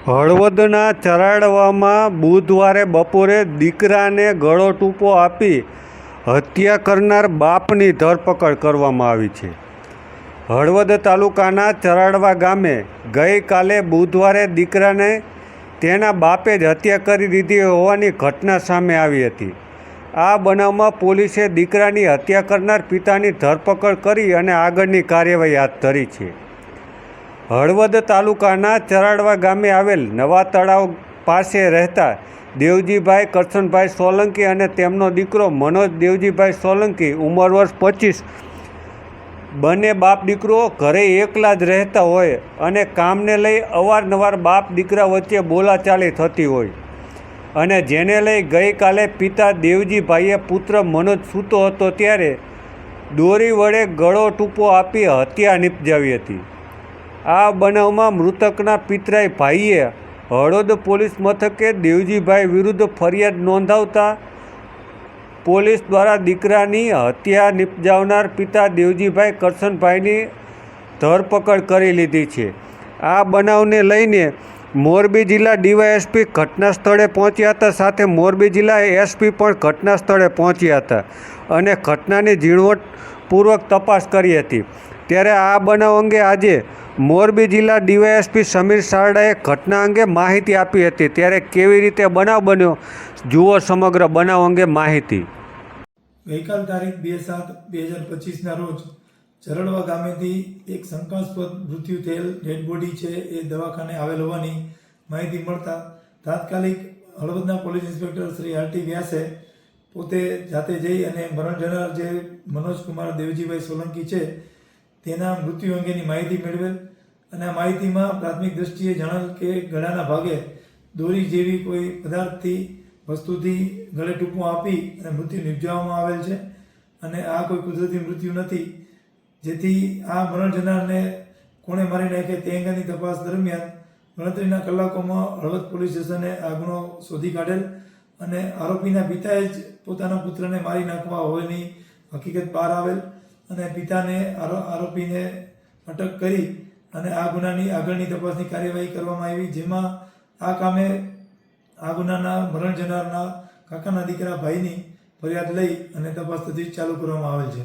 હળવદના ચરાડવામાં બુધવારે બપોરે દીકરાને ગળો ટૂંપો આપી હત્યા કરનાર બાપની ધરપકડ કરવામાં આવી છે. હળવદ તાલુકાના ચરાડવા ગામે ગઈકાલે બુધવારે દીકરાને તેના બાપે જ હત્યા કરી દીધી હોવાની ઘટના સામે આવી હતી. આ બનાવમાં પોલીસે દીકરાની હત્યા કરનાર પિતાની ધરપકડ કરી અને આગળની કાર્યવાહી હાથ ધરી છે. હળવદ તાલુકાના ચરાડવા ગામે આવેલ નવા તળાવ પાસે રહેતા દેવજીભાઈ કરશનભાઈ સોલંકી અને તેમનો દીકરો મનોજ દેવજીભાઈ સોલંકી ઉંમર વર્ષ 25, બંને બાપ દીકરો ઘરે એકલા જ રહેતા હોય અને કામને લઈ અવારનવાર બાપ દીકરા વચ્ચે બોલાચાલી થતી હોય અને જેને લઈ ગઈકાલે પિતા દેવજીભાઈએ પુત્ર મનોજ સૂતો હતો ત્યારે દોરી વડે ગળો ટૂંપો આપી હત્યા નિપજાવી હતી. આ બનાવમાં મૃતકના પિતરાઈ ભાઈએ હળવદ પોલીસ મથકે દેવજીભાઈ વિરુદ્ધ ફરિયાદ નોંધાવતા પોલીસ દ્વારા દીકરાની હત્યા નિપજાવનાર પિતા દેવજીભાઈ કરશનભાઈની ધરપકડ કરી લીધી છે. આ બનાવને લઈને મોરબી જિલ્લા ડીવાયએસપી ઘટના સ્થળે પહોંચ્યા હતા. સાથે મોરબી જિલ્લા એસપી પણ ઘટના સ્થળે પહોંચ્યા હતા અને ઘટનાની ઝીણવટપૂર્વક તપાસ કરી હતી. ત્યારે આ બનાવ અંગે આજે મોરબી જિલ્લા ડીવાયએસપી સમીર સારડાએ ઘટના અંગે માહિતી આપી હતી. ત્યારે કેવી રીતે બનાવ બન્યો, જુઓ સમગ્ર બનાવ અંગે માહિતી. ગઈકાલ તારીખ 2/7/2025ના રોજ ચરડવા ગામેથી એક શંકાસ્પદ મૃત્યુ થયેલ ડેડ બોડી છે એ દવાખાને આવેલ હોવાની માહિતી મળતા તાત્કાલિક હળવદના પોલીસ ઇન્સ્પેક્ટર શ્રી આર.ટી. વ્યાસે પોતે જાતે જઈ અને મરણ જનાર જે મનોજકુમાર દેવજીભાઈ સોલંકી છે તેના મૃત્યુ અંગેની માહિતી મેળવેલ અને આ માહિતીમાં પ્રાથમિક દ્રષ્ટિએ જણાવેલ કે ગળાના ભાગે દોરી જેવી કોઈ પદાર્થથી વસ્તુથી ગળે ટૂંપો આપી અને મૃત્યુ નિપજાવવામાં આવેલ છે અને આ કોઈ કુદરતી મૃત્યુ નથી. જેથી આ મરણ જનારને કોણે મારી નાખે તે અંગેની તપાસ દરમિયાન ગણતરીના કલાકોમાં હળવદ પોલીસ સ્ટેશને આ ગુનો શોધી કાઢેલ અને આરોપીના પિતાએ જ પોતાના પુત્રને મારી નાખવા હોવાની હકીકત બહાર આવેલ અને પિતાને આરોપીને અટક કરી અને આ ગુનાની આગળની તપાસની કાર્યવાહી કરવામાં આવી, જેમાં આ કામે આ ગુનાના મરણ જનારના કાકાના દીકરા ભાઈની ફરિયાદ લઈ અને તપાસ તજવીજ ચાલુ કરવામાં આવેલ છે.